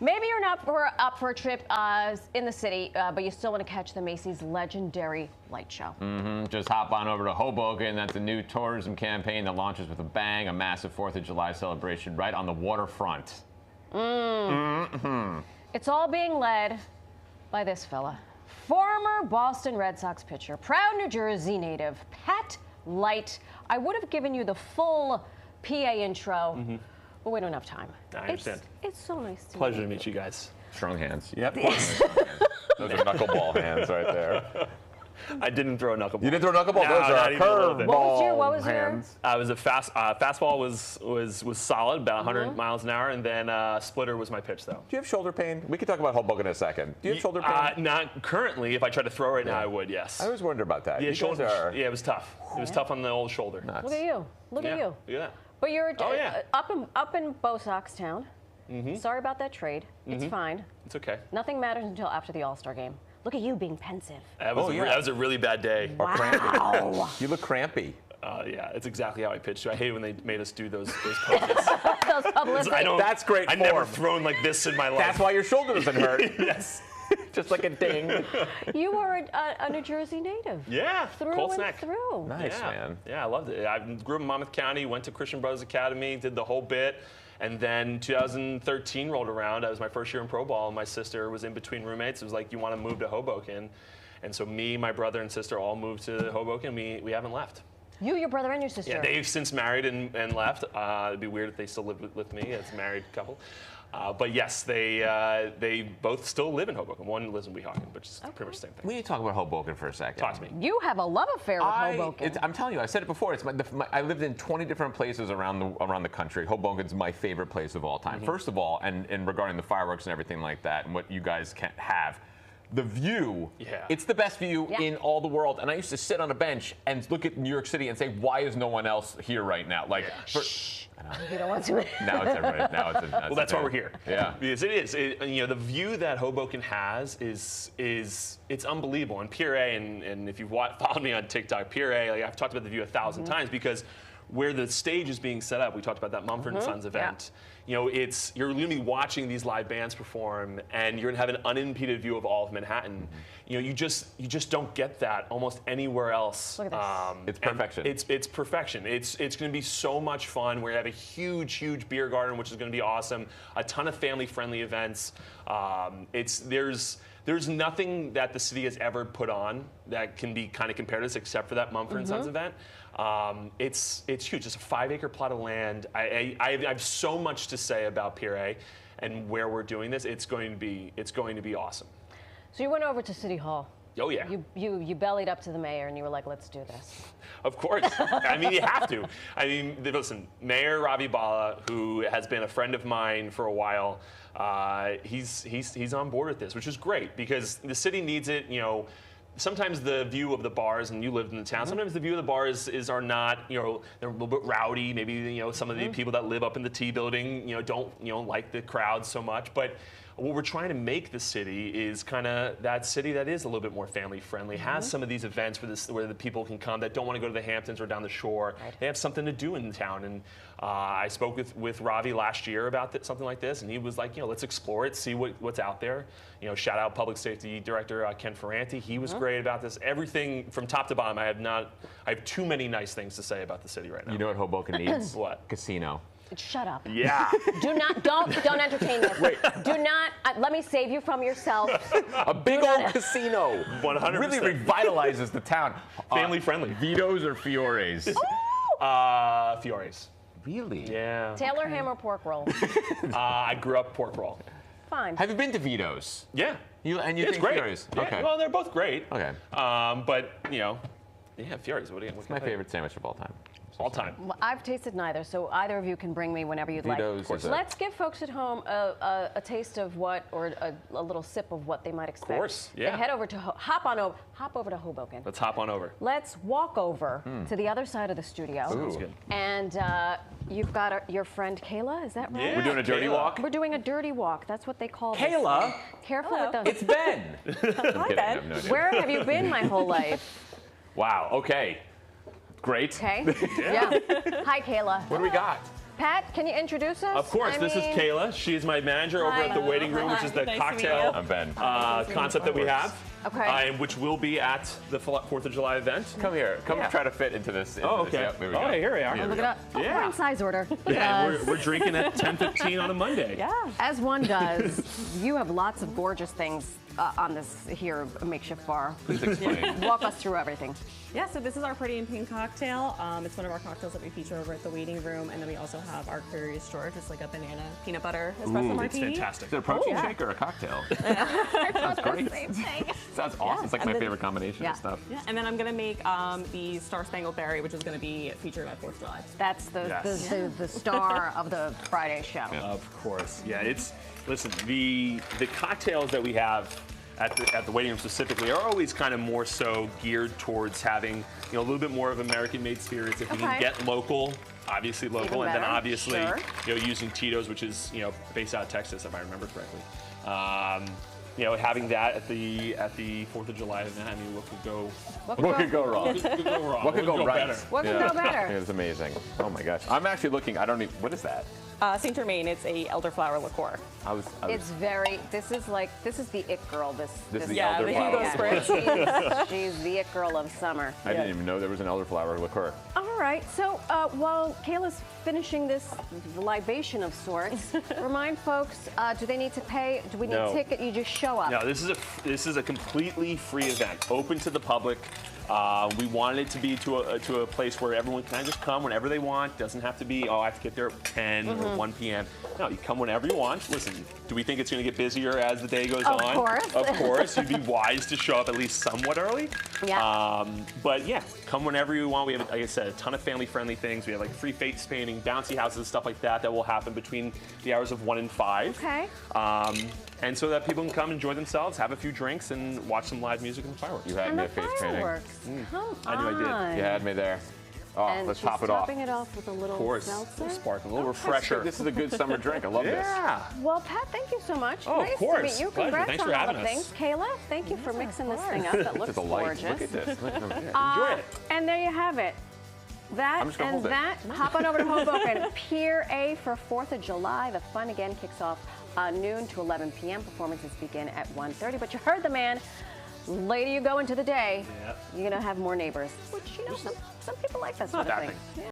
Maybe you're not up for a trip in the city, but you still want to catch the Macy's legendary light show. Just hop on over to Hoboken. That's a new tourism campaign that launches with a bang, a massive 4th of July celebration right on the waterfront. It's all being led by this fella. Former Boston Red Sox pitcher, proud New Jersey native, Pat Light. I would have given you the full PA intro, but we don't have time. I understand. It's so nice to Pleasure to meet you guys. Strong hands. Yep. Those are knuckleball hands right there. I didn't throw a knuckleball. You didn't throw a knuckleball? No, Those are not even a little bit. curveball What was your hands. I was a fastball was solid, about 100 miles an hour, and then splitter was my pitch, though. Do you have shoulder pain? We can talk about Hoboken in a second. Do you have shoulder pain? Not currently. If I tried to throw right now, I would, yes. I always wonder about that. Yeah, You guys are yeah, it was tough. It was tough on the old shoulder. nuts. Look at you. Look at you. Yeah. But you're yeah. up in Bo Sox town. Sorry about that trade. It's fine. It's okay. Nothing matters until after the All-Star game. Look at you being pensive. That was a really bad day. Or crampy. Wow. You look crampy. Yeah, it's exactly how I pitched. I hate when they made us do those poses. Those publicity. That's great I've never form. thrown like this in my life. That's why your shoulder doesn't hurt. Yes. Just like a ding. You are a New Jersey native. Yeah. Through Cold and snack. through. Nice, Yeah. man. Yeah, I loved it. I grew up in Monmouth County, went to Christian Brothers Academy, did the whole bit. And then 2013 rolled around. That was my first year in pro ball, and my sister was in between roommates. It was like, you want to move to Hoboken? And so me, my brother, and sister all moved to Hoboken. We haven't left. You, your brother, and your sister. Yeah, they've since married and left. It'd be weird if they still lived with me. It's a married couple. But yes, they both still live in Hoboken. One lives in Weehawken, which is pretty much the same thing. We need to talk about Hoboken for a second. Talk to me. You have a love affair with Hoboken. I'm telling you, I said it before. It's I lived in 20 different places around the country. Hoboken's my favorite place of all time. First of all, and regarding the fireworks and everything like that, and what you guys can have. The view, it's the best view in all the world. And I used to sit on a bench and look at New York City and say, why is no one else here right now? Like, You don't want to. now it's everybody. Well, that's why we're here. Yeah. Because it is. The view that Hoboken has is it's unbelievable. And Pier A, and if you've followed me on TikTok, Pier A, like I've talked about the view 1,000 times because where the stage is being set up, we talked about that Mumford & Sons event. You're going to be watching these live bands perform, and you're going to have an unimpeded view of all of Manhattan. You just don't get that almost anywhere else. Look at this. It's perfection. It's perfection. It's going to be so much fun. We're going to have a huge beer garden, which is going to be awesome. A ton of family-friendly events. There's nothing that the city has ever put on that can be kind of compared to this, except for that Mumford & Sons event. It's huge. It's a 5-acre plot of land. I have so much to say about Pier A and where we're doing this. It's going to be awesome. So you went over to City Hall. Oh yeah. You bellied up to the mayor and you were like, let's do this. Of course. I mean, you have to. I mean, listen, Mayor Ravi Bala, who has been a friend of mine for a while, he's on board with this, which is great because the city needs it. Sometimes the view of the bars, and you lived in the town, sometimes the view of the bars are not, they're a little bit rowdy. Maybe, some of the people that live up in the T building, don't like the crowd so much. But what we're trying to make the city is kind of that city that is a little bit more family friendly, has some of these events where the people can come that don't want to go to the Hamptons or down the shore. Right. They have something to do in the town. And I spoke with Ravi last year about something like this, and he was like, let's explore it, see what's out there. Shout out Public Safety Director Ken Ferranti. He was great about this. Everything from top to bottom. I have too many nice things to say about the city right now. You know what Hoboken needs? What? Casino. Shut up. Yeah. Don't entertain this. Wait. Do not. Let me save you from yourself. A big old casino. 100%. Really revitalizes the town. Family friendly. Vitos or Fiores? Fiores. Really? Yeah. Taylor ham or pork roll? I grew up pork roll. Fine. Have you been to Vitos? Yeah. You it's think great. Fiores? Yeah. Okay. Well, they're both great. Okay. But Fiores. It's my favorite sandwich of all time. All time. Well, I've tasted neither, so either of you can bring me whenever you'd Vitos like. Let's give folks at home a taste of what, or a little sip of what they might expect. Of course, yeah. Then head over to hop over to Hoboken. Let's hop on over. Let's walk over to the other side of the studio. Sounds good. And you've got your friend Kayla, is that right? Yeah, We're doing a dirty walk? We're doing a dirty walk. That's what they call this. Kayla? Careful with the... It's Ben. Hi, Ben. No Where have you been my whole life? Wow, okay. Great. Okay. Yeah. Hi, Kayla. What do we got? Pat, can you introduce us? Of course, this is Kayla. She's my manager over at the waiting room, which is the Nice to meet cocktail you. I'm Ben. concept that we have. Okay. And which will be at the 4th of July event. Come here. Come Yeah. try to fit into this. Oh, okay. Yep, there we go. Oh, here we are. Here Look we it up. Oh, Yeah. we're in size order. Yeah, and we're drinking at 10:15 on a Monday. Yeah. As one does, you have lots of gorgeous things on this here makeshift bar. Please explain. Walk us through everything. Yeah, so this is our Pretty in Pink cocktail. It's one of our cocktails that we feature over at the waiting room. And then we also have our Curious George, it's like a banana peanut butter espresso It's martini. fantastic. Is it a protein yeah. shake or a cocktail? Sounds great. Same thing. Sounds awesome. It's like and my then- favorite combination Yeah. of stuff. Yeah, and then I'm gonna make the Star Spangled Berry, which is gonna be featured at 4th of July. That's the, Yes. the star of the Friday show. Of course. Yeah, listen, the cocktails that we have at the waiting room specifically are always kind of more so geared towards having, a little bit more of American-made spirits. If we Okay. can get local, obviously local, Even and then better. obviously, Sure. using Tito's, which is, based out of Texas, if I remember correctly. Having that at the 4th of July event, I mean, what could go What could go wrong? What could go wrong? What could go right? better? What could go better? It's amazing. Oh my gosh. I'm actually looking. I don't even. What is that? Saint Germain, it's a elderflower liqueur. I was It's very, this is the it girl. This This is the Yeah, the elderflower. Hugo liqueur. She's the it girl of summer. I didn't even know there was an elderflower liqueur. All right, so while Kayla's finishing this libation of sorts, remind folks, do they need to pay? Do we need a No. ticket? You just show up. No, this is a completely free event, open to the public. We wanted it to be to a place where everyone can just come whenever they want. Doesn't have to be, I have to get there at 10 or 1 p.m. No, you come whenever you want. Listen, do we think it's going to get busier as the day goes Of on? course. Of course. You'd be wise to show up at least somewhat early. Yeah. But yeah, come whenever you want. We have, like I said, a ton of family-friendly things. We have like free face painting, bouncy houses, stuff like that will happen between the hours of 1 and 5. Okay. And so that people can come enjoy themselves, have a few drinks, and watch some live music and fireworks. You had And me the at face painting. fireworks. Come on. I knew I did. You had me there. Oh, And let's she's top it off. topping it off with a little Of course, a seltzer. little sparkling, a little refresher. This is a good summer drink. I love this. Yeah. Well, Pat, thank you so much. Oh, of nice course. to meet you. Pleasure. Congrats Thanks on for all having the us. things. Kayla, thank you for mixing this thing up. That Look looks at the lights. gorgeous. Look at this. Look at them. Enjoy it. And there you have it. That I'm just gonna and hold it. that. Hop on over to Hoboken. Pier A for 4th of July. The fun again kicks off noon to 11 p.m. Performances begin at 1:30. But you heard the man. Later you go into the day, Yep. you're going to have more neighbors, which, some people like that sort not of a bad thing. thing. Yeah.